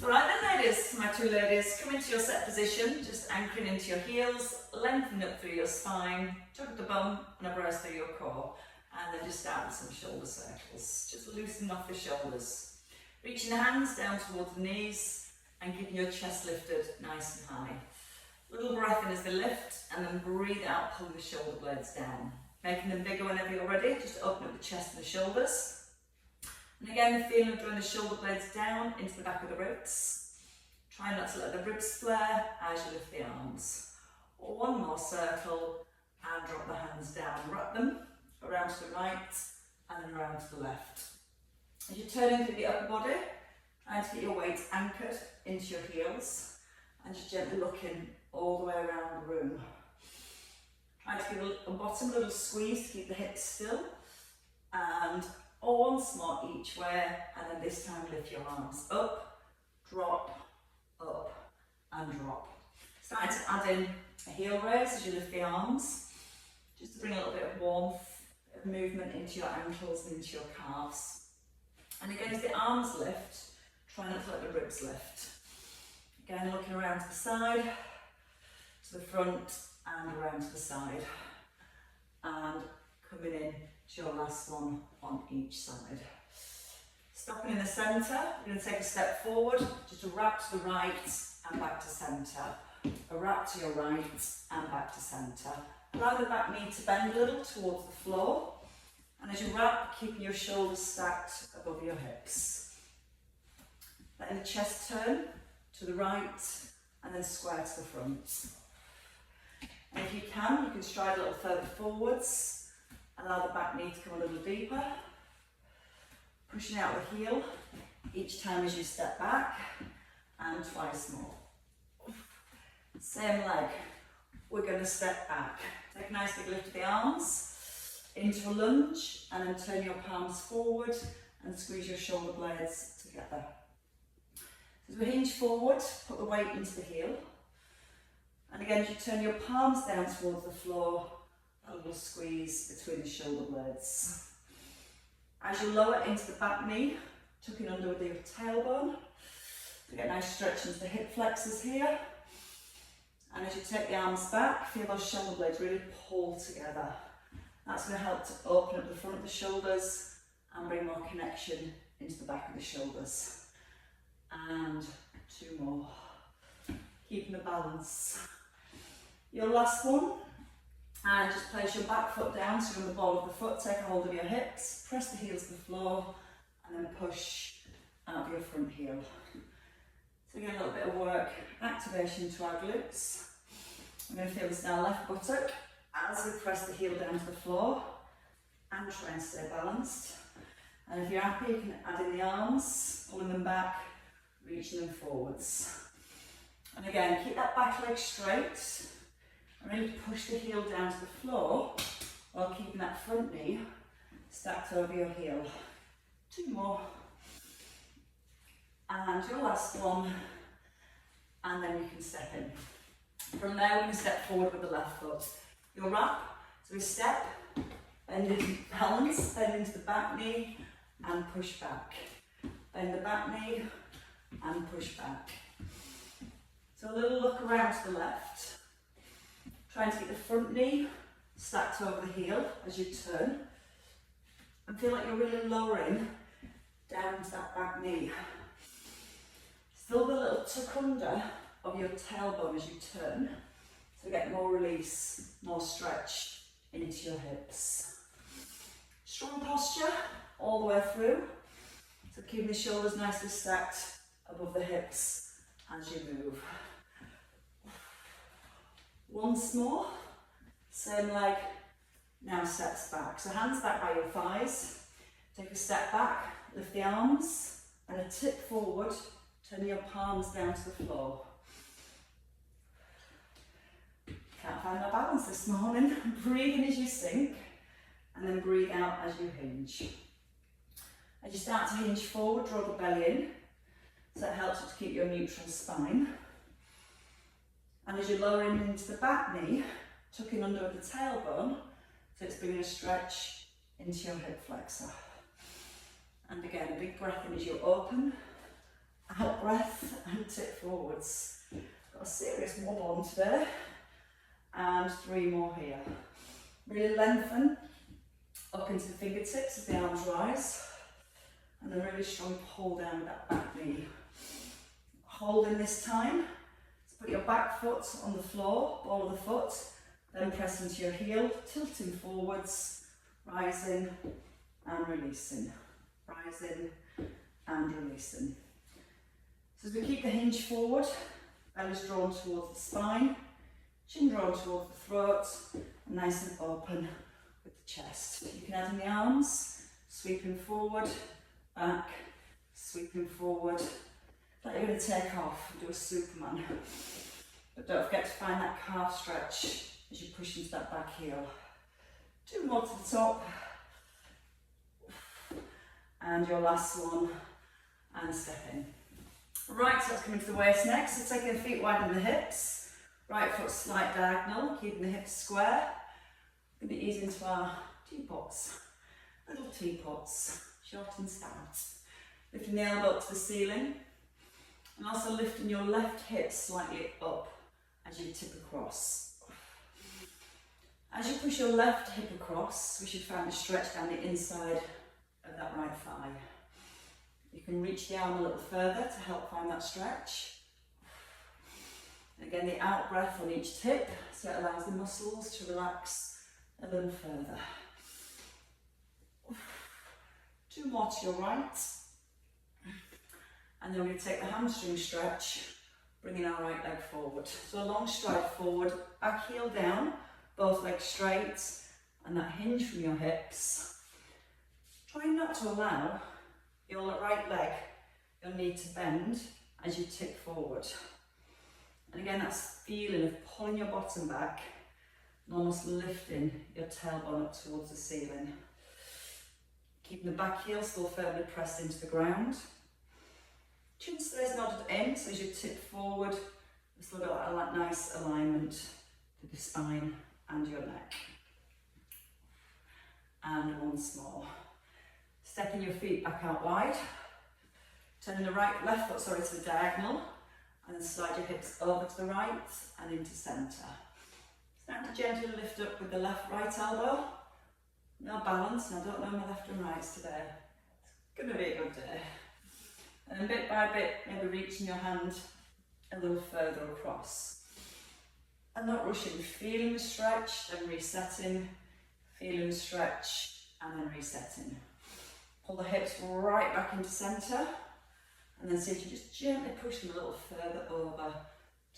Alright then ladies, my two ladies, come into your set position, just anchoring into your heels, lengthening up through your spine, tug at the bum and a brace through your core, and then just start with some shoulder circles, just loosening off the shoulders. Reaching the hands down towards the knees and keeping your chest lifted nice and high. Little breath in as they lift and then breathe out, pulling the shoulder blades down. Making them bigger whenever you're ready, just open up the chest and the shoulders. And again, the feeling of drawing the shoulder blades down into the back of the ribs. Try not to let the ribs flare as you lift the arms. One more circle and drop the hands down. Wrap them around to the right and then around to the left. As you turn into the upper body, try to get your weight anchored into your heels and just gently looking all the way around the room. Try to give a bottom little squeeze to keep the hips still, and once more each way, and then this time lift your arms up, and drop. Starting to add in a heel raise as you lift the arms, just to bring a little bit of warmth, of movement into your ankles and into your calves. And again, as the arms lift, try not to let the ribs lift. Again, looking around to the side, to the front, and around to the side. And coming in to your last one on each side. Stopping in the centre, you're going to take a step forward, just a wrap to the right and back to centre. A wrap to your right and back to centre. Allow the back knee to bend a little towards the floor. And as you wrap, keeping your shoulders stacked above your hips. Letting the chest turn to the right and then square to the front. And if you can stride a little further forwards. Allow the back knee to come a little deeper. Pushing out the heel each time as you step back, and twice more. Same leg. We're going to step back. Take a nice big lift of the arms into a lunge, and then turn your palms forward and squeeze your shoulder blades together. As we hinge forward, put the weight into the heel. And again, as you turn your palms down towards the floor, a little squeeze between the shoulder blades. As you lower into the back knee, tucking under with your tailbone, to get a nice stretch into the hip flexors here. And as you take the arms back, feel those shoulder blades really pull together. That's going to help to open up the front of the shoulders and bring more connection into the back of the shoulders. And two more. Keeping the balance. Your last one. And just place your back foot down, so you're on the ball of the foot, take a hold of your hips, press the heels to the floor, and then push out your front heel. So again, a little bit of work, activation to our glutes. I'm going to feel this now left buttock as we press the heel down to the floor and try and stay balanced. And if you're happy, you can add in the arms, pulling them back, reaching them forwards. And again, keep that back leg straight. And really push the heel down to the floor while keeping that front knee stacked over your heel. Two more. And your last one. And then you can step in. From there, we're going to step forward with the left foot. You'll wrap. So we step, bend into hands, bend into the back knee, and push back. Bend the back knee, and push back. So a little look around to the left. Trying to get the front knee stacked over the heel as you turn, and feel like you're really lowering down to that back knee. Still the little tuck under of your tailbone as you turn, to get more release, more stretch into your hips. Strong posture all the way through, so keeping the shoulders nicely stacked above the hips as you move. Once more, same leg, now steps back. So hands back by your thighs, take a step back, lift the arms, and a tip forward, turn your palms down to the floor. Can't find my balance this morning. Breathe in as you sink, and then breathe out as you hinge. As you start to hinge forward, draw the belly in, so that helps you to keep your neutral spine. And as you're lowering into the back knee, tucking under with the tailbone, so it's bringing a stretch into your hip flexor. And again, a big breath in as you open, out breath and tip forwards. Got a serious wobble on today. And 3 more here. Really lengthen up into the fingertips as the arms rise. And a really strong pull down with that back knee. Holding this time. So put your back foot on the floor, ball of the foot, then press into your heel, tilting forwards, rising and releasing. Rising and releasing. So as we keep the hinge forward, belly's drawn towards the spine, chin drawn towards the throat, and nice and open with the chest. You can add in the arms, sweeping forward, back, sweeping forward. Like you're going to take off and do a Superman. But don't forget to find that calf stretch as you push into that back heel. 2 more to the top. And your last one, and step in. Right, so let's come into the waist next. So taking the feet wide in the hips. Right foot slight diagonal, keeping the hips square. Going to ease into our teapots. Little teapots, short and stout. Lifting the elbow up to the ceiling. And also lifting your left hip slightly up as you tip across. As you push your left hip across, we should find a stretch down the inside of that right thigh. You can reach the arm a little further to help find that stretch. And again, the out breath on each tip, so it allows the muscles to relax a little further. 2 more to your right. And then we're going to take the hamstring stretch, bringing our right leg forward. So a long stride forward, back heel down, both legs straight, and that hinge from your hips. Try not to allow your right leg, your knee to bend as you tip forward. And again, that's feeling of pulling your bottom back and almost lifting your tailbone up towards the ceiling. Keeping the back heel still firmly pressed into the ground. Chin stays nodded in, so as you tip forward, you've still got that nice alignment to the spine and your neck. And once more. Stepping your feet back out wide. Turning the left foot to the diagonal, and then slide your hips over to the right and into centre. Start to gently lift up with the right elbow. No balance, and I don't know my left and rights today. It's going to be a good day. And then bit by bit, maybe reaching your hand a little further across. And not rushing, feeling the stretch, then resetting, feeling the stretch, and then resetting. Pull the hips right back into centre, and then see if you just gently push them a little further over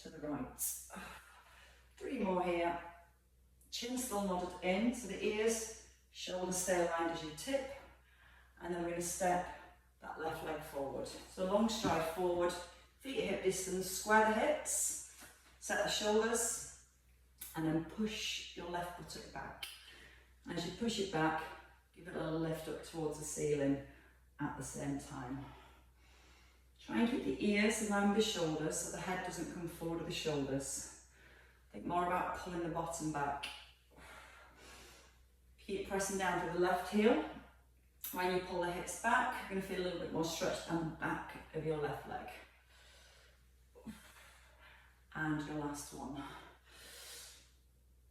to the right. 3 more here. Chin still nodded in, so the ears, shoulders stay aligned as you tip, and then we're going to step that left leg forward. So long stride forward, feet at hip distance, square the hips, set the shoulders, and then push your left buttock back. And as you push it back, give it a little lift up towards the ceiling at the same time. Try and keep the ears aligned with the shoulders so the head doesn't come forward with the shoulders. Think more about pulling the bottom back. Keep pressing down to the left heel. When you pull the hips back, you're going to feel a little bit more stretch down the back of your left leg. And your last one.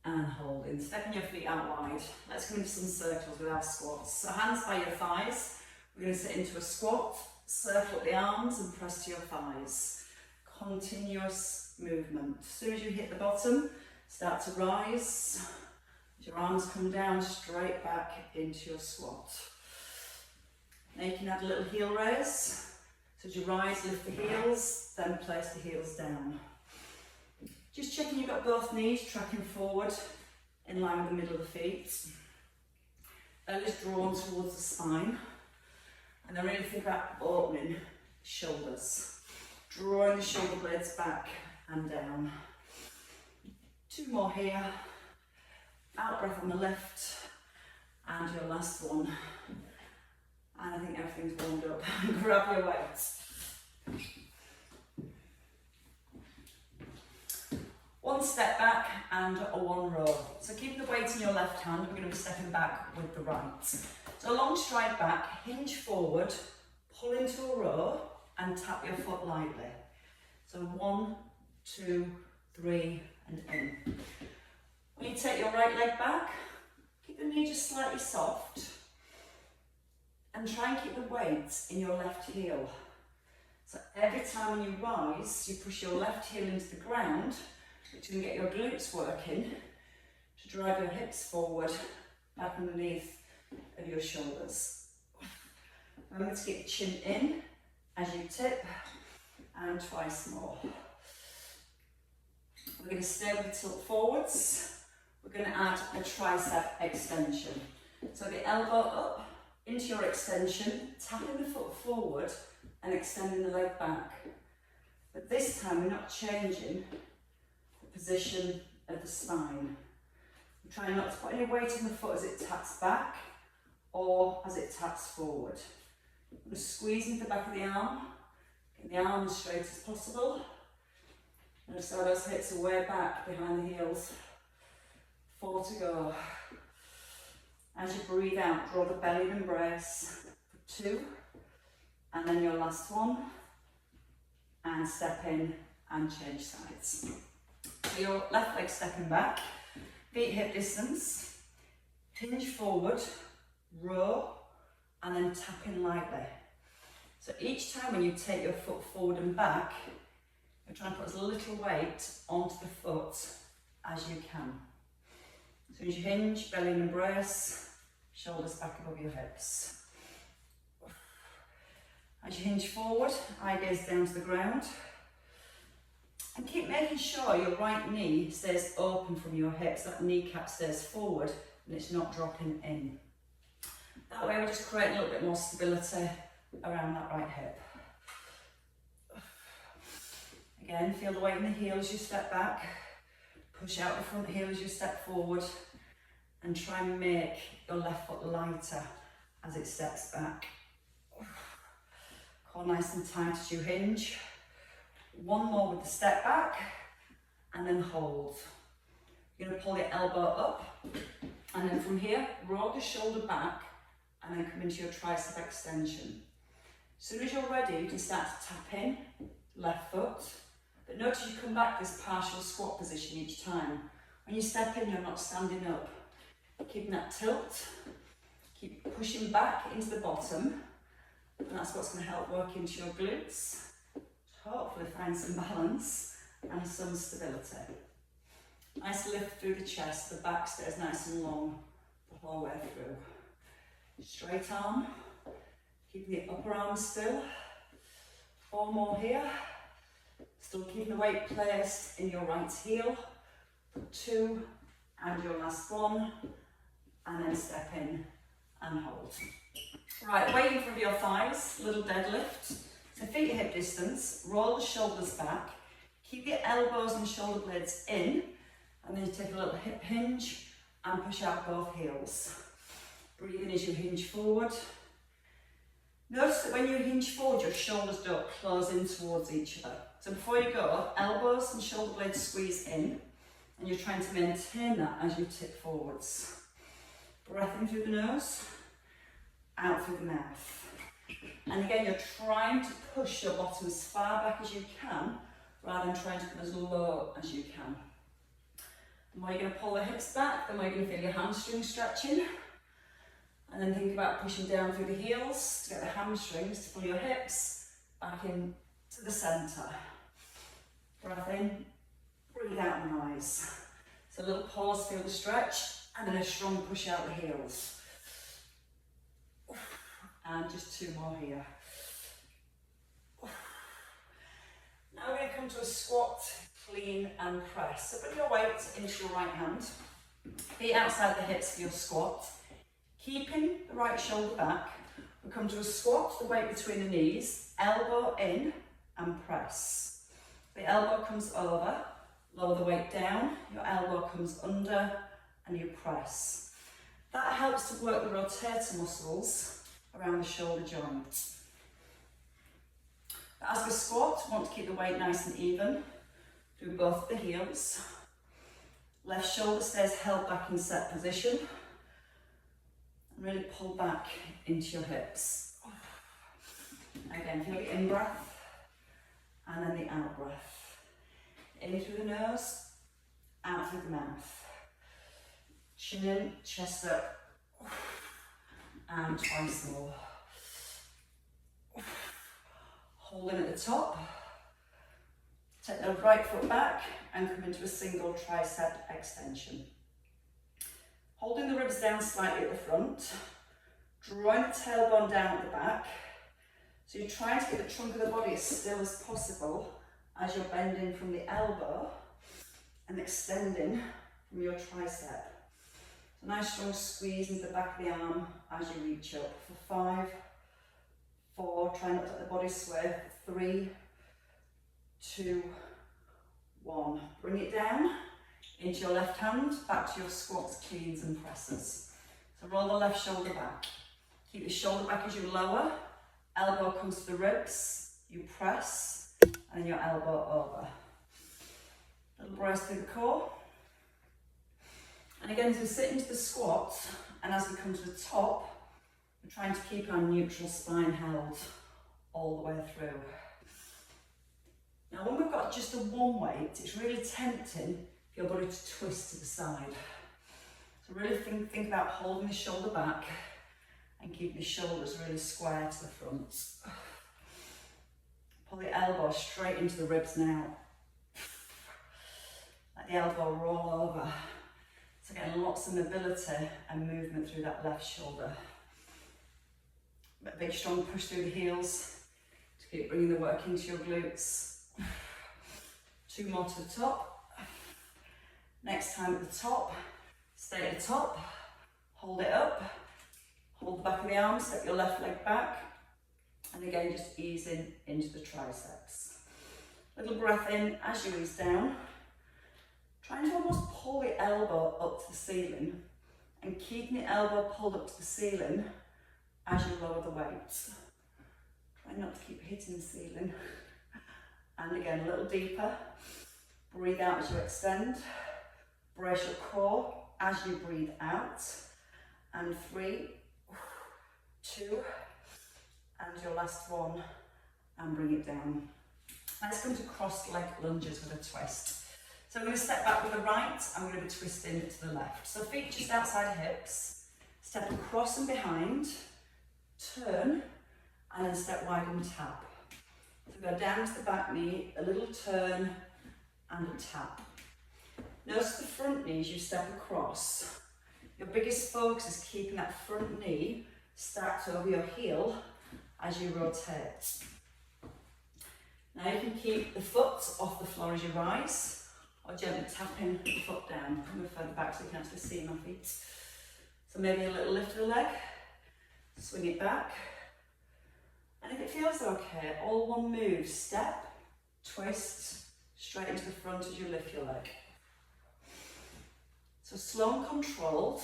And holding. Stepping your feet out wide. Let's go into some circles with our squats. So hands by your thighs. We're going to sit into a squat. Circle up the arms and press to your thighs. Continuous movement. As soon as you hit the bottom, start to rise. As your arms come down, straight back into your squat. Now you can add a little heel raise. So as you rise, lift the heels, then place the heels down. Just checking you've got both knees tracking forward in line with the middle of the feet. Belly's drawn towards the spine. And then really think about opening the shoulders. Drawing the shoulder blades back and down. 2 more here. Out breath on the left. And your last one. And I think everything's warmed up. Grab your weights. 1 step back and a 1 row. So keep the weight in your left hand, we're going to be stepping back with the right. So a long stride back, hinge forward, pull into a row and tap your foot lightly. So 1, 2, 3 and in. When you take your right leg back, keep the knee just slightly soft and try and keep the weight in your left heel. So every time when you rise, you push your left heel into the ground, which can get your glutes working to drive your hips forward, back underneath of your shoulders. Remember to keep the chin in as you tip, and twice more. We're going to stay with the tilt forwards. We're going to add a tricep extension. So the elbow up into your extension, tapping the foot forward and extending the leg back. But this time we're not changing the position of the spine. We're trying not to put any weight on the foot as it taps back or as it taps forward. We're squeezing the back of the arm, get the arm as straight as possible. And just allow those hips away back behind the heels. 4 to go. As you breathe out, draw the belly and embrace for 2. And then your last one. And step in and change sides. So your left leg stepping back, feet hip distance, hinge forward, row, and then tap in lightly. So each time when you take your foot forward and back, you're trying to put as little weight onto the foot as you can. So as you hinge, belly and embrace, shoulders back above your hips. As you hinge forward, eye gaze down to the ground. And keep making sure your right knee stays open from your hips, that kneecap stays forward and it's not dropping in. That way we just create a little bit more stability around that right hip. Again, feel the weight in the heel as you step back. Push out the front heel as you step forward. And try and make your left foot lighter as it steps back. Core nice and tight as you hinge. One more with the step back. And then hold. You're going to pull your elbow up. And then from here, roll the shoulder back. And then come into your tricep extension. As soon as you're ready, you can start to tap in, left foot. But notice you come back this partial squat position each time. When you step in, you're not standing up. Keeping that tilt. Keep pushing back into the bottom. And that's what's going to help work into your glutes. Hopefully find some balance and some stability. Nice lift through the chest. The back stays nice and long the whole way through. Straight arm. Keeping the upper arm still. 4 more here. Still keeping the weight placed in your right heel. 2, and your last one. And then step in and hold. Right, weight in front of your thighs, little deadlift. So feet hip distance, roll the shoulders back. Keep your elbows and shoulder blades in. And then you take a little hip hinge and push out both heels. Breathe in as you hinge forward. Notice that when you hinge forward, your shoulders don't close in towards each other. So before you go, elbows and shoulder blades squeeze in, and you're trying to maintain that as you tip forwards. Breath in through the nose, out through the mouth. And again, you're trying to push your bottom as far back as you can, rather than trying to come as low as you can. The more you're going to pull the hips back, the more you're going to feel your hamstrings stretching. And then think about pushing down through the heels to get the hamstrings to pull your hips back in to the centre. Breath in, breathe out and rise. So a little pause, feel the stretch, and then a strong push out the heels. And just 2 more here. Now we're going to come to a squat, clean and press. So put your weight into your right hand, feet outside the hips for your squat. Keeping the right shoulder back, we'll come to a squat, the weight between the knees, elbow in and press. The elbow comes over, lower the weight down, your elbow comes under and you press. That helps to work the rotator muscles around the shoulder joint. But as we squat, we want to keep the weight nice and even through both the heels. Left shoulder stays held back in set position. And really pull back into your hips. Again, feel the in-breath and then the out breath. In through the nose, out through the mouth. Chin in, chest up, and twice more. Holding at the top. Take the right foot back and come into a single tricep extension. Holding the ribs down slightly at the front, drawing the tailbone down at the back. So you're trying to get the trunk of the body as still as possible as you're bending from the elbow and extending from your tricep. So nice strong squeeze into the back of the arm as you reach up for 5, 4, try not to let the body sway, 3, 2, 1. Bring it down into your left hand, back to your squats, cleans and presses. So roll the left shoulder back. Keep the shoulder back as you lower, elbow comes to the ribs, you press, and your elbow over. Little breath through the core. And again, as we sit into the squat, and as we come to the top, we're trying to keep our neutral spine held all the way through. Now when we've got just the one weight, it's really tempting for your body to twist to the side. So really think about holding the shoulder back and keeping the shoulders really square to the front. Pull the elbow straight into the ribs now. Let the elbow roll over. So getting lots of mobility and movement through that left shoulder. But big strong push through the heels to keep bringing the work into your glutes. 2 more to the top. Next time at the top, stay at the top, hold it up, hold the back of the arm, step your left leg back, and again just easing into the triceps. Little breath in as you ease down, trying to almost pull the elbow up to the ceiling and keeping the elbow pulled up to the ceiling as you lower the weight. Try not to keep hitting the ceiling. And again, a little deeper. Breathe out as you extend. Brace your core as you breathe out. And 3, 2, and your last one, and bring it down. Let's come to cross leg lunges with a twist. So I'm going to step back with the right, I'm going to be twisting to the left. So feet just outside hips, step across and behind, turn, and then step wide and tap. So go down to the back knee, a little turn, and a tap. Notice the front knee as you step across. Your biggest focus is keeping that front knee stacked over your heel as you rotate. Now you can keep the foot off the floor as you rise, or gently tapping the foot down. Move further back so you can actually see my feet. So maybe a little lift of the leg, swing it back. And if it feels okay, all one move, step, twist, straight into the front as you lift your leg. So slow and controlled,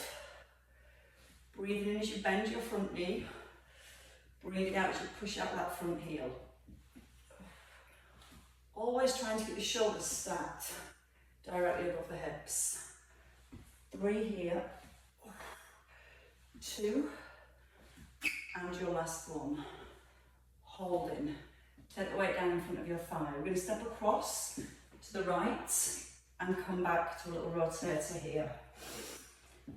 breathing in as you bend your front knee, breathing out as you push out that front heel. Always trying to get the shoulders stacked directly above the hips. 3 here, 2, and your last one. Holding. Take the weight down in front of your thigh. We're going to step across to the right and come back to a little rotator here.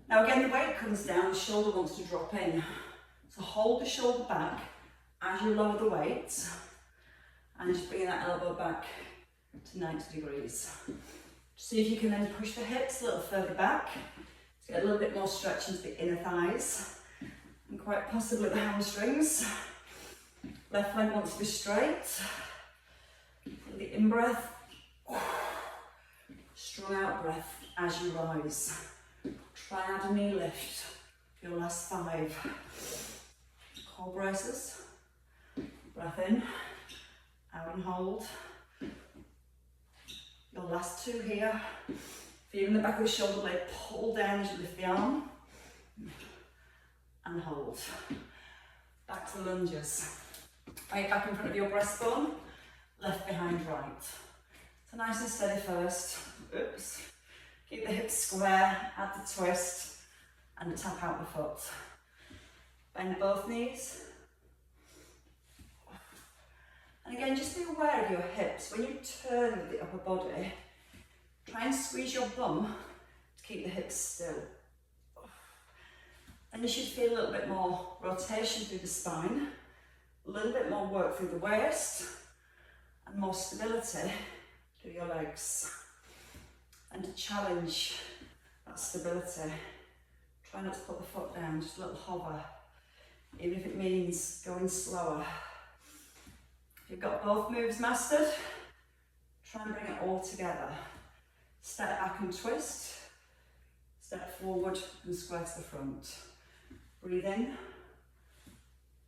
Now again, the weight comes down, the shoulder wants to drop in. So hold the shoulder back as you lower the weight and just bring that elbow back to 90 degrees. See if you can then push the hips a little further back to get a little bit more stretch into the inner thighs and quite possibly the hamstrings. Left leg wants to be straight. For the in breath, strong out breath as you rise. Try and add a knee lift for your last 5. Core braces. Breath in, out and hold. Your last 2 here. Feeling the back of the shoulder blade pull down as you lift the arm. And hold. Back to lunges. Right back in front of your breastbone, left behind right. So nice and steady first. Oops. Keep the hips square, add the twist, and tap out the foot. Bend both knees. And again, just be aware of your hips. When you turn with the upper body, try and squeeze your bum to keep the hips still. And you should feel a little bit more rotation through the spine, a little bit more work through the waist, and more stability through your legs. And to challenge that stability, try not to put the foot down, just a little hover, even if it means going slower. If you've got both moves mastered, try and bring it all together. Step back and twist, step forward and square to the front. Breathe in,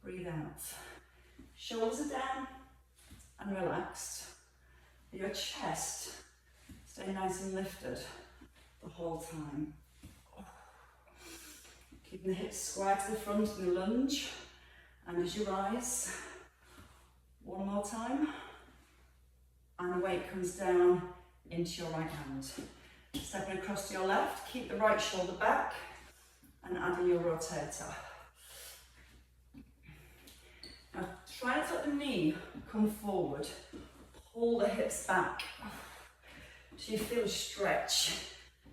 breathe out. Shoulders are down and relaxed. Your chest stay nice and lifted the whole time. Keeping the hips square to the front in the lunge. And as you rise, one more time. And the weight comes down into your right hand. Stepping across to your left, keep the right shoulder back and add in your rotator. Now try not to let the knee come forward. Pull the hips back so you feel a stretch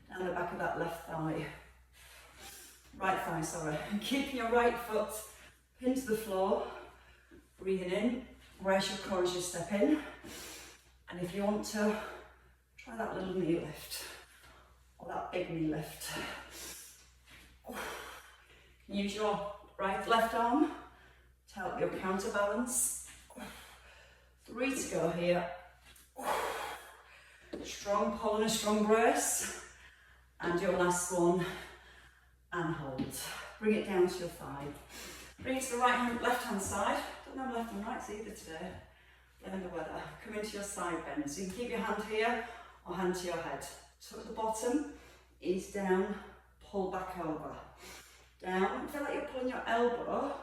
down the back of that left thigh. Right thigh, sorry. And keeping your right foot pinned to the floor. Breathing in, raise your core as you step in. And if you want to, try that little knee lift or that big knee lift. Use your left arm to help your counterbalance. 3 to go here. Strong pull and a strong brace. And your last one, and hold. Bring it down to your thigh. Bring it to the left hand side. Don't have left and rights either today. Blame the weather. Come into your side bend. So you can keep your hand here or hand to your head. Tuck the bottom, ease down, pull back over. Down, feel like you're pulling your elbow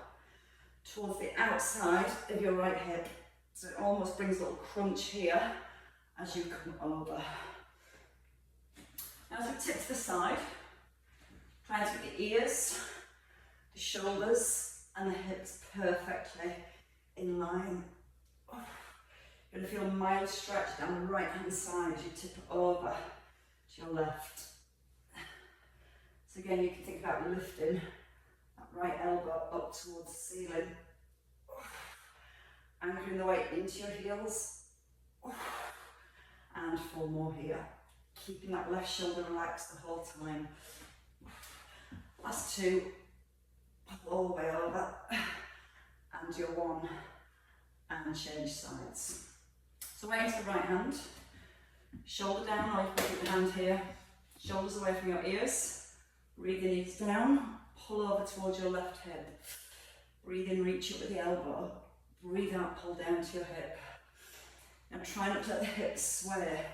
towards the outside of your right hip. So it almost brings a little crunch here as you come over. Now as we tip to the side, try to get the ears, the shoulders and the hips perfectly in line. You're going to feel a mild stretch down the right hand side as you tip it over to your left. So again, you can think about lifting that right elbow up towards the ceiling. Anchoring the weight into your heels. And 4 more here. Keeping that left shoulder relaxed the whole time. Last 2. Pull all the way over. And your 1. And change sides. So weight into the right hand. Shoulder down, or you can keep the hand here. Shoulders away from your ears. Breathe in, knees down. Pull over towards your left hip. Breathe in, reach up with the elbow. Breathe out, pull down to your hip. Now try not to let the hips sway.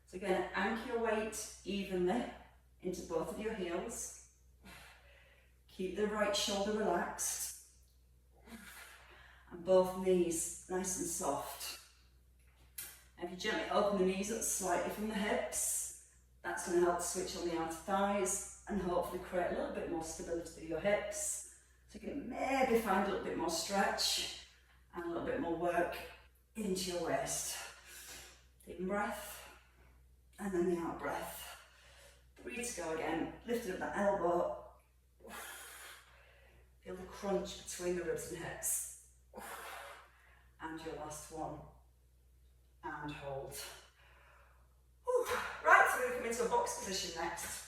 So again, anchor your weight evenly into both of your heels. Keep the right shoulder relaxed. And both knees nice and soft. And if you gently open the knees up slightly from the hips, that's going to help switch on the outer thighs and hopefully create a little bit more stability through your hips. So you can maybe find a little bit more stretch and a little bit more work into your waist. Deep breath, and then the out breath. 3 to go again. Lifting up that elbow. Feel the crunch between the ribs and hips. And your last one. And hold. Right, so we're going to come into a box position next.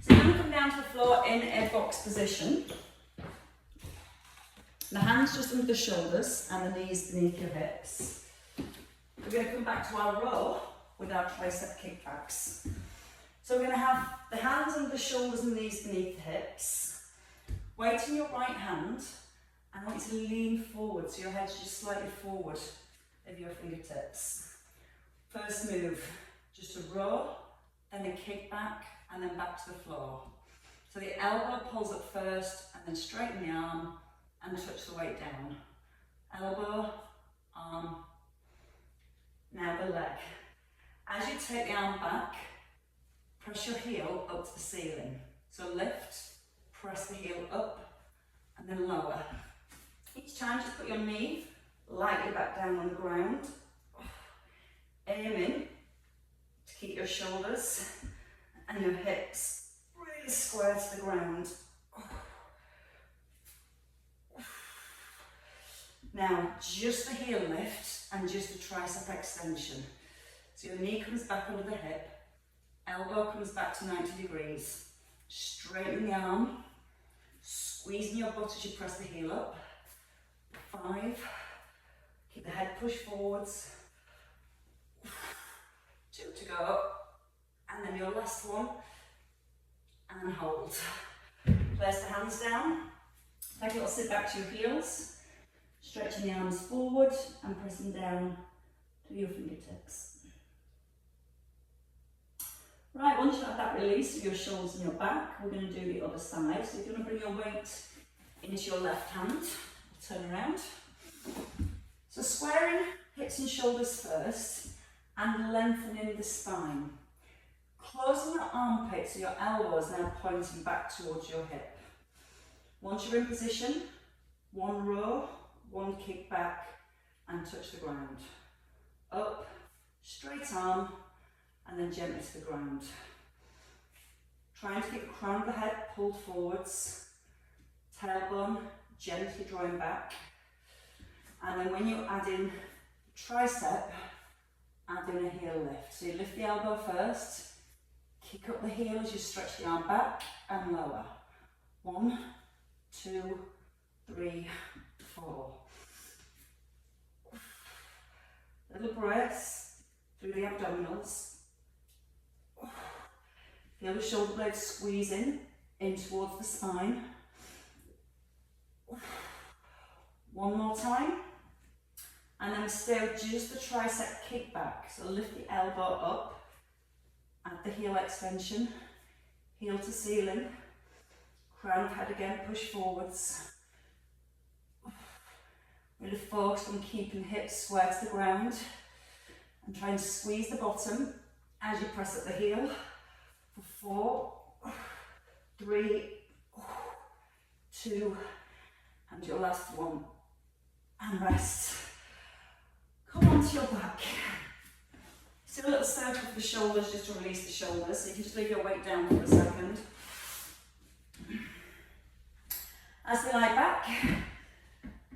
So you're going to come down to the floor in a box position. The hands just under the shoulders and the knees beneath your hips. We're going to come back to our row with our tricep kickbacks. So we're going to have the hands under the shoulders and knees beneath the hips. Weight in your right hand, and I want you to lean forward so your head's just slightly forward of your fingertips. First move, just a row, then a kickback, and then back to the floor. So the elbow pulls up first, and then straighten the arm, and touch the weight down. Elbow, arm, now the leg. As you take the arm back, press your heel up to the ceiling. So lift, press the heel up, and then lower. Each time just put your knee lightly back down on the ground, aiming to keep your shoulders and your hips really square to the ground. Now, just the heel lift and just the tricep extension. So your knee comes back under the hip, elbow comes back to 90 degrees. Straighten the arm, squeezing your butt as you press the heel up. 5, keep the head pushed forwards. 2 to go, and then your last one, and hold. Place the hands down, take a little sit back to your heels. Stretching the arms forward and pressing down to your fingertips. Right, once you have that release of your shoulders and your back, we're going to do the other side. So you're going to bring your weight into your left hand, turn around. So squaring hips and shoulders first and lengthening the spine. Closing your armpit so your elbows now pointing back towards your hip. Once you're in position, 1 row, 1 kick back and touch the ground. Up, straight arm, and then gently to the ground. Trying to keep the crown of the head pulled forwards, tailbone gently drawing back. And then when you add in tricep, add in a heel lift. So you lift the elbow first, kick up the heel as you stretch the arm back and lower. 1, 2, 3, 4. Little breaths through the abdominals. Feel the shoulder blades squeezing in towards the spine. 1 more time. And then stay with just the tricep kick back. So lift the elbow up, add the heel extension, heel to ceiling, crown of head again, push forwards. Really focus on keeping hips square to the ground and try and squeeze the bottom as you press at the heel for 4, 3, 2, and your last one, and rest. Come onto your back. Do a little circle for the shoulders just to release the shoulders, so you can just leave your weight down for a second. As we lie back,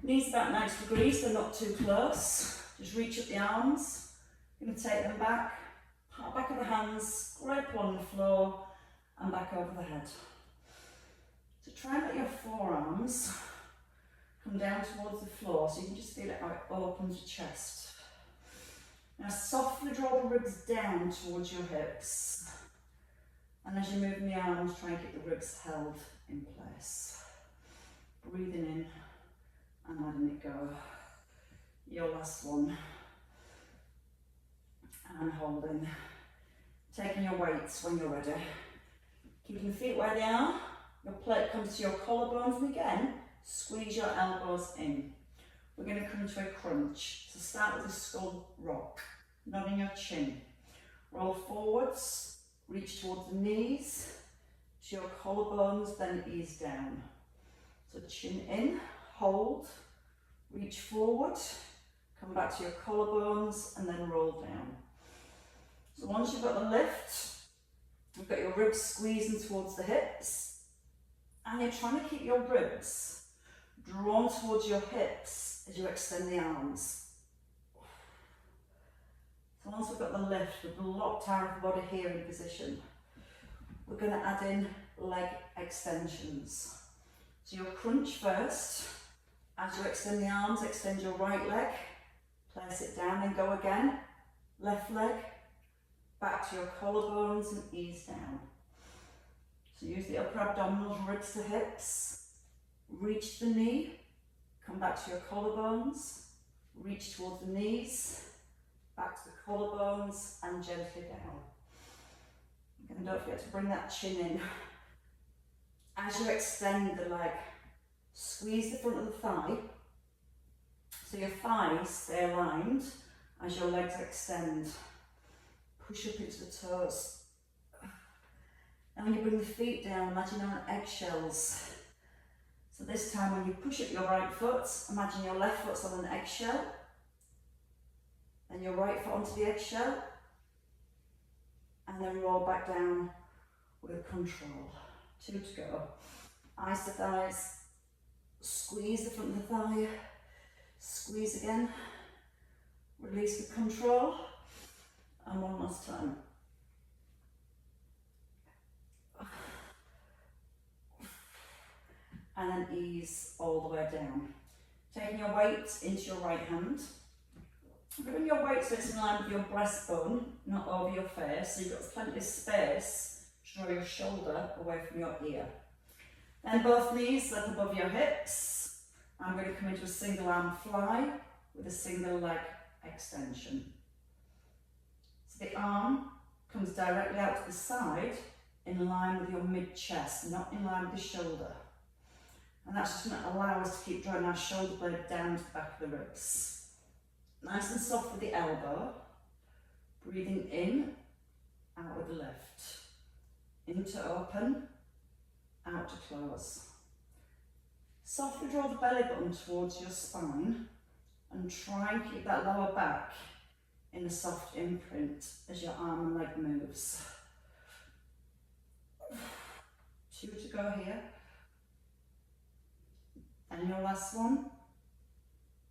knees about 90 degrees, they're not too close. Just reach up the arms. You're going to take them back, part back of the hands, grip on the floor, and back over the head. So try and let your forearms come down towards the floor so you can just feel it how it opens your chest. Now softly draw the ribs down towards your hips. And as you're moving the arms, try and keep the ribs held in place. Breathing in and letting it go. Your last one. And holding. Taking your weights when you're ready. Keeping the feet where they are. Your plate comes to your collarbones, and again, squeeze your elbows in. We're going to come to a crunch. So start with a skull rock. Nodding your chin. Roll forwards. Reach towards the knees. To your collarbones, then ease down. So chin in. Hold. Reach forward. Come back to your collarbones and then roll down. So once you've got the lift, you've got your ribs squeezing towards the hips, and you're trying to keep your ribs drawn towards your hips as you extend the arms. So once we've got the lift, we've locked our upper body here in position. We're going to add in leg extensions. So you'll crunch first. As you extend the arms, extend your right leg, place it down and go again. Left leg, back to your collarbones and ease down. So use the upper abdominals, ribs to hips, reach the knee, come back to your collarbones, reach towards the knees, back to the collarbones and gently down. And don't forget to bring that chin in. As you extend the leg, squeeze the front of the thigh, so your thighs stay aligned as your legs extend. Push up into the toes. And when you bring the feet down, imagine on eggshells. So this time when you push up your right foot, imagine your left foot's on an eggshell, and your right foot onto the eggshell, and then roll back down with control. 2 to go. Eyes to thighs, squeeze the front of the thigh, squeeze again, release with control, and one last time. And then ease all the way down. Taking your weight into your right hand. Bring your weight so it's in line with your breastbone, not over your face, so you've got plenty of space to draw your shoulder away from your ear. Then both knees up above your hips. I'm going to come into a single arm fly with a single leg extension. So the arm comes directly out to the side in line with your mid-chest, not in line with the shoulder. And that's just going to allow us to keep drawing our shoulder blade down to the back of the ribs. Nice and soft with the elbow. Breathing in, out with the lift. In to open, out to close. Softly draw the belly button towards your spine and try and keep that lower back in a soft imprint as your arm and leg moves. 2 to go here. And your last one,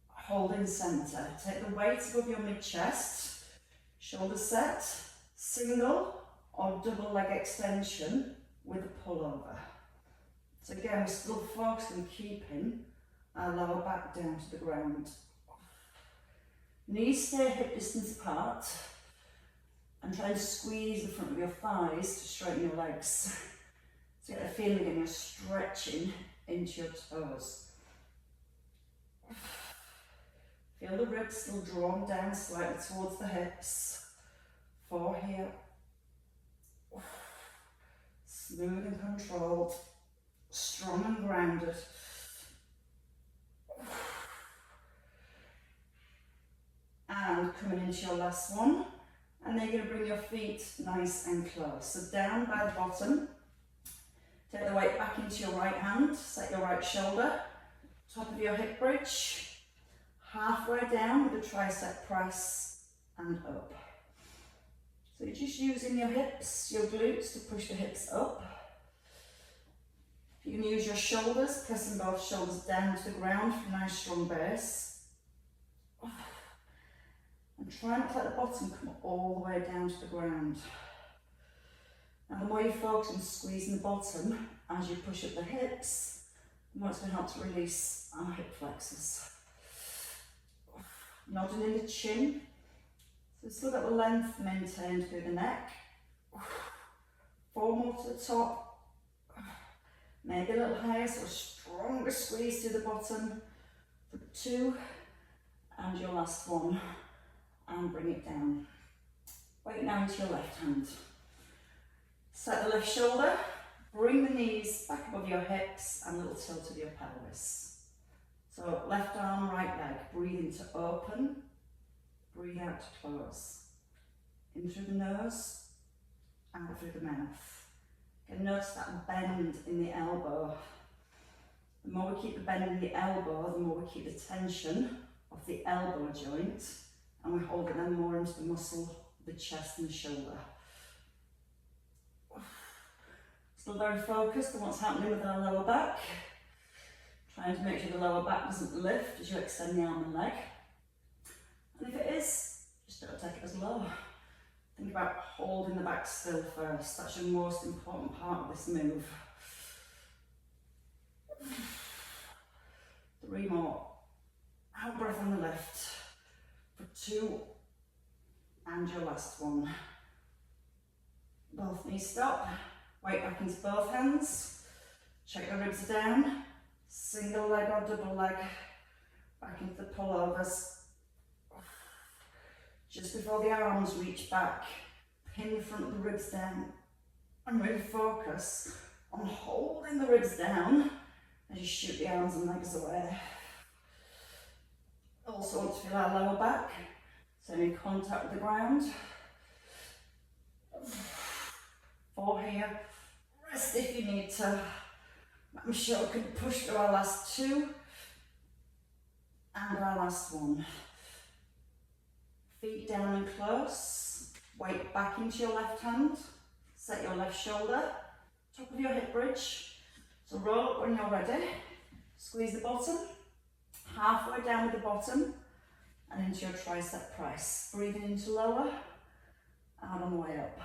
hold in centre. Take the weight above your mid-chest, shoulder set, single or double leg extension with a pullover. So again, we're still focused on keeping our lower back down to the ground. Knees stay hip distance apart and try and squeeze the front of your thighs to straighten your legs. So get a feeling again, you're stretching into your toes. Feel the ribs still drawn down slightly towards the hips. 4 here. Smooth and controlled. Strong and grounded. And coming into your last one. And then you're going to bring your feet nice and close. So down by the bottom. Take the weight back into your right hand. Set your right shoulder. Top of your hip bridge. Halfway down with a tricep press and up. So you're just using your hips, your glutes to push the hips up. You can use your shoulders, pressing both shoulders down to the ground for a nice strong base. And try not to let the bottom come all the way down to the ground. Now the more you focus on squeezing the bottom as you push up the hips, the more it's going to help to release our hip flexors. Nodding in the chin, so still got the length maintained through the neck. 4 more to the top, maybe a little higher, so a stronger squeeze to the bottom. For 2, and your last one, and bring it down. Weight now into your left hand. Set the left shoulder, bring the knees back above your hips, and a little tilt of your pelvis. So left arm, right leg, breathe in to open, breathe out to close. In through the nose, out through the mouth. Again, notice that bend in the elbow. The more we keep the bend in the elbow, the more we keep the tension of the elbow joint, and we hold it then more into the muscle of the chest and the shoulder. Still very focused on what's happening with our lower back. Trying to make sure the lower back doesn't lift as you extend the arm and leg. And if it is, just don't take it as low. Think about holding the back still first. That's your most important part of this move. 3 more. Out breath on the left. For 2. And your last one. Both knees stop. Weight back into both hands. Check the ribs down. Single leg or double leg, back into the pullovers. Just before the arms reach back, pin the front of the ribs down and really focus on holding the ribs down as you shoot the arms and legs away. Also want to feel our lower back, so in contact with the ground. 4 here, rest if you need to. I'm sure we can push through our last two and our last one. Feet down and close, weight back into your left hand, set your left shoulder, top of your hip bridge. So roll up when you're ready, squeeze the bottom, halfway down with the bottom and into your tricep press. Breathing into lower, out on the way up.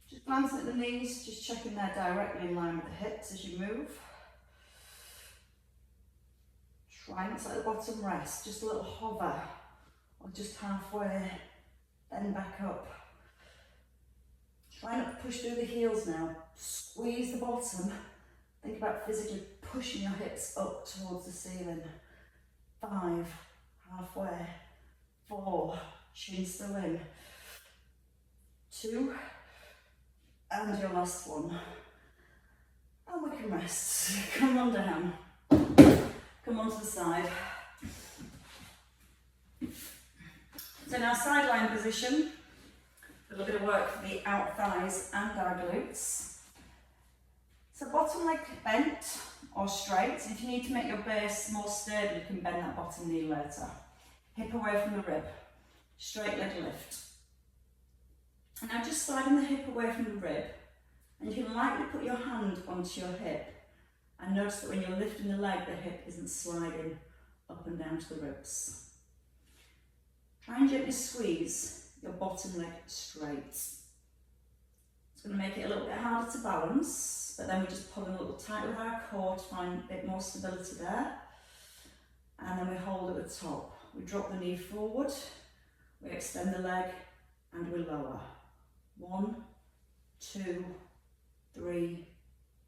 Just glancing at the knees, just checking they're directly in line with the hips as you move. Try not to let the bottom rest, just a little hover, or just halfway, then back up. Try not to push through the heels now. Squeeze the bottom. Think about physically pushing your hips up towards the ceiling. 5, halfway. 4, chin still in. 2, and your last one. And we can rest. Come on down. Come onto the side. So in our sideline position, a little bit of work for the out thighs and our glutes. So bottom leg bent or straight. If you need to make your base more stable, you can bend that bottom knee later. Hip away from the rib. Straight leg lift. And now just sliding the hip away from the rib. And you can lightly put your hand onto your hip. And notice that when you're lifting the leg, the hip isn't sliding up and down to the ribs. Try and gently squeeze your bottom leg straight. It's going to make it a little bit harder to balance, but then we just pull in a little tight with our core to find a bit more stability there. And then we hold at the top. We drop the knee forward, we extend the leg, and we lower. 1, 2, 3,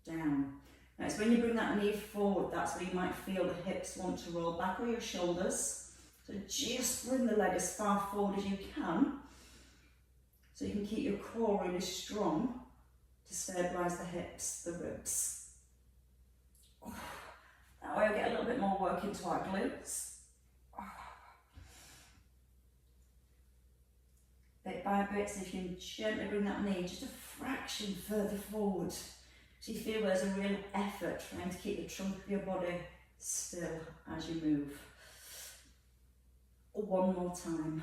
down. Now it's when you bring that knee forward, that's where you might feel the hips want to roll back with your shoulders. So just bring the leg as far forward as you can, so you can keep your core really strong to stabilise the hips, the ribs. That way we'll get a little bit more work into our glutes. Bit by bit, so if you can gently bring that knee just a fraction further forward, so you feel there's a real effort trying to keep the trunk of your body still as you move. One more time.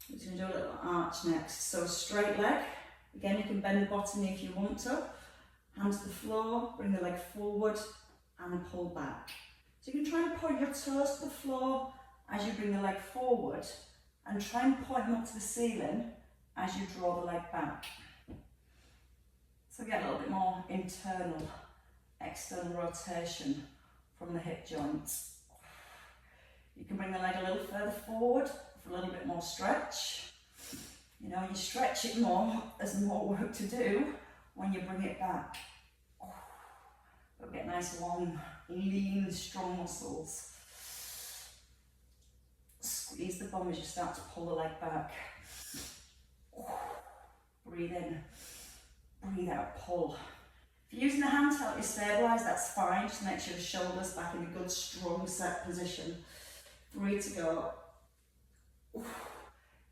We're just going to do a little arch next. So straight leg. Again, you can bend the bottom knee if you want to. Hand to the floor, bring the leg forward and pull back. So you can try and point your toes to the floor as you bring the leg forward and try and point them up to the ceiling as you draw the leg back. So get a little bit more internal, external rotation from the hip joints. You can bring the leg a little further forward for a little bit more stretch. You know, you stretch it more, there's more work to do when you bring it back. But get nice, long, lean, strong muscles. Squeeze the bum as you start to pull the leg back. Breathe in, breathe out, pull. If you're using the hand to help you stabilise, that's fine. Just make sure the shoulders back in a good, strong, set position. 3 to go.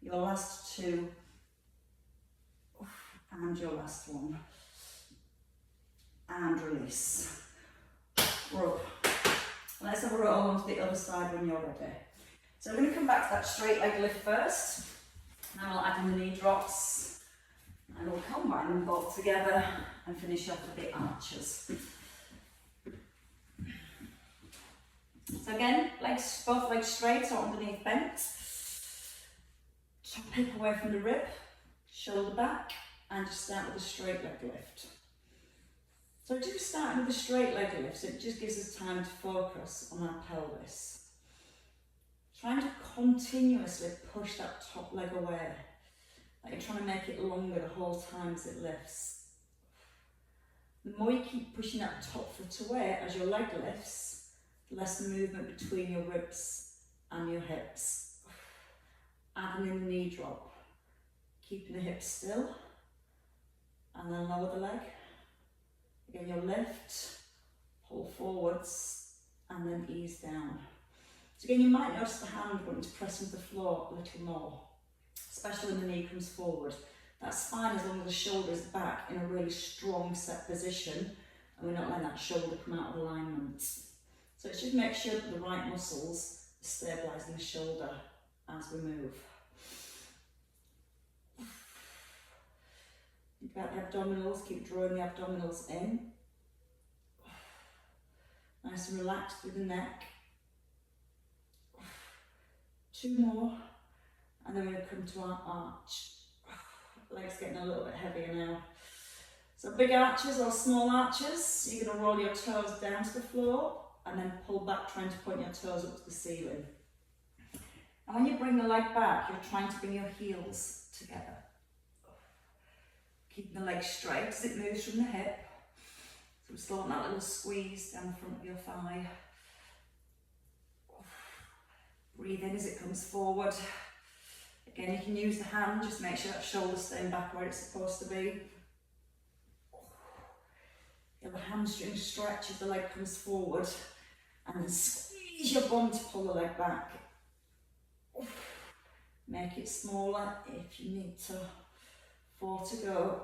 Your last 2. And your last 1. And release. Rub. Let's have a roll onto the other side when you're ready. So we're going to come back to that straight leg lift first. Then we'll add in the knee drops. And we'll combine them both together and finish off with the arches. So again, legs, both legs straight or underneath bent. Top hip away from the rib, shoulder back, and just start with a straight leg lift. So do start with a straight leg lift, so it just gives us time to focus on our pelvis. Trying to continuously push that top leg away, like you're trying to make it longer the whole time as it lifts. The more you keep pushing that top foot away as your leg lifts, less movement between your ribs and your hips. Adding in the knee drop, keeping the hips still, and then lower the leg. Again, you'll lift, pull forwards, and then ease down. So again, you might notice the hand wanting to press into the floor a little more, especially when the knee comes forward. That's fine as long as the shoulder is back in a really strong set position, and we're not letting that shoulder come out of alignment. So it's just make sure that the right muscles are stabilising the shoulder as we move. Think about the abdominals, keep drawing the abdominals in. Nice and relaxed through the neck. 2 more, and then we'll come to our arch. Legs getting a little bit heavier now. So big arches or small arches, you're going to roll your toes down to the floor and then pull back, trying to point your toes up to the ceiling. And when you bring the leg back, you're trying to bring your heels together. Keeping the leg straight as it moves from the hip. So we're still on that little squeeze down the front of your thigh. Breathe in as it comes forward. Again, you can use the hand, just make sure that shoulder's staying back where it's supposed to be. Feel the hamstring stretch as the leg comes forward, and then squeeze your bum to pull the leg back. Make it smaller if you need to. 4 to go.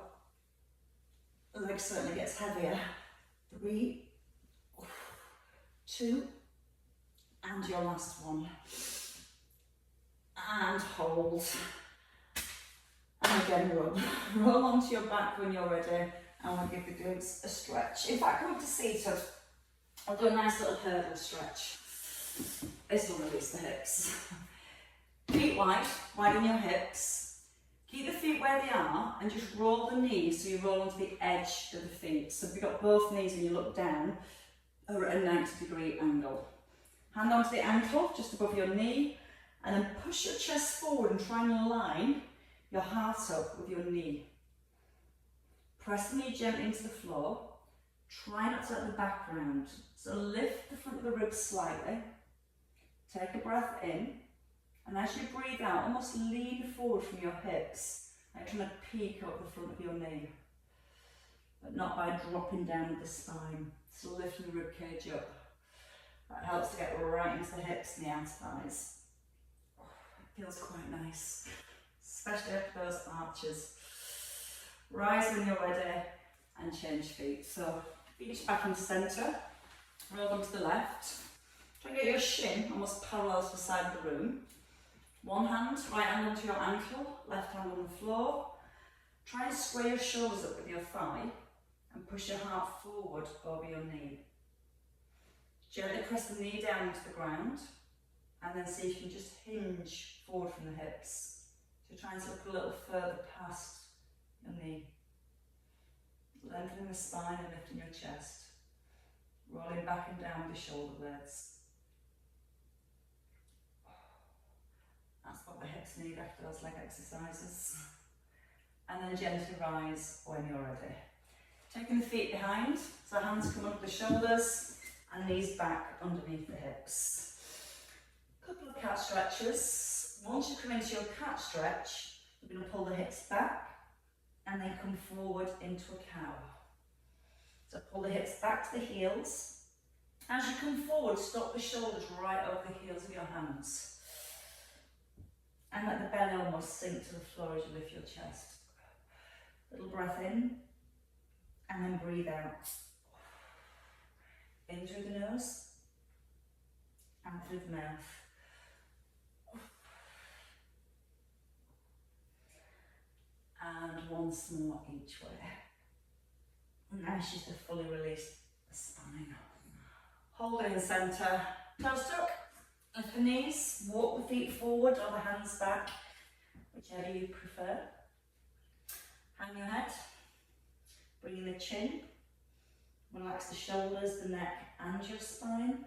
The leg certainly gets heavier. 3, 2, and your last one. And hold. And again, roll. Roll onto your back when you're ready, and we'll give the glutes a stretch. In fact, come up to seated. I'll do a nice little hurdle stretch. This will release the hips. Feet wide, widen your hips. Keep the feet where they are and just roll the knees so you roll onto the edge of the feet. So if you've got both knees and you look down, are at a 90-degree angle. Hand onto the ankle, just above your knee, and then push your chest forward and try and align your heart up with your knee. Press the knee gently into the floor. Try not to let the back round. So lift the front of the ribs slightly. Take a breath in. And as you breathe out, almost lean forward from your hips, like trying to peek up the front of your knee. But not by dropping down with the spine. So lifting the rib cage up. That helps to get right into the hips and the outer thighs. It feels quite nice, especially after those arches. Rise when you're ready and change feet. So feet back in the centre, roll them to the left. Try and get your shin almost parallel to the side of the room. One hand, right hand onto your ankle, left hand on the floor. Try and square your shoulders up with your thigh and push your heart forward over your knee. Gently press the knee down into the ground, and then see if you can just hinge forward from the hips. So try and look a little further past your knee. Lengthening the spine and lifting your chest. Rolling back and down with your shoulder blades. That's what the hips need after those leg exercises. And then gently rise when you're ready. Taking the feet behind, so hands come up the shoulders and knees back underneath the hips. Couple of cat stretches. Once you come into your cat stretch, you're going to pull the hips back and then come forward into a cow. So pull the hips back to the heels. As you come forward, stop the shoulders right over the heels of your hands. And let the belly almost sink to the floor as you lift your chest. Little breath in, and then breathe out. In through the nose, and through the mouth. And once more each way. Nice just to fully release the spine. Hold it in centre, toes tuck, lift the knees, walk the feet forward or the hands back, whichever you prefer. Hang your head, bring in the chin, relax the shoulders, the neck and your spine.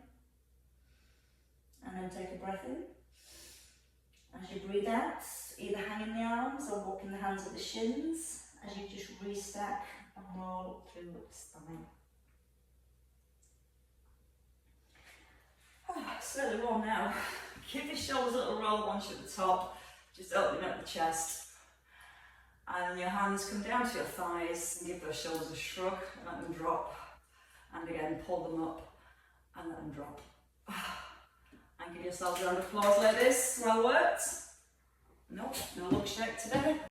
And then take a breath in. As you breathe out, either hang in the arms or walk in the hands at the shins as you just restack and roll through the spine. Slightly warm now. Give the shoulders a little roll once you're at the top, just opening up the chest. And your hands come down to your thighs and give those shoulders a shrug and let them drop. And again, pull them up and let them drop. And give yourselves a round of applause like this. Well worked. Nope, no look shake today.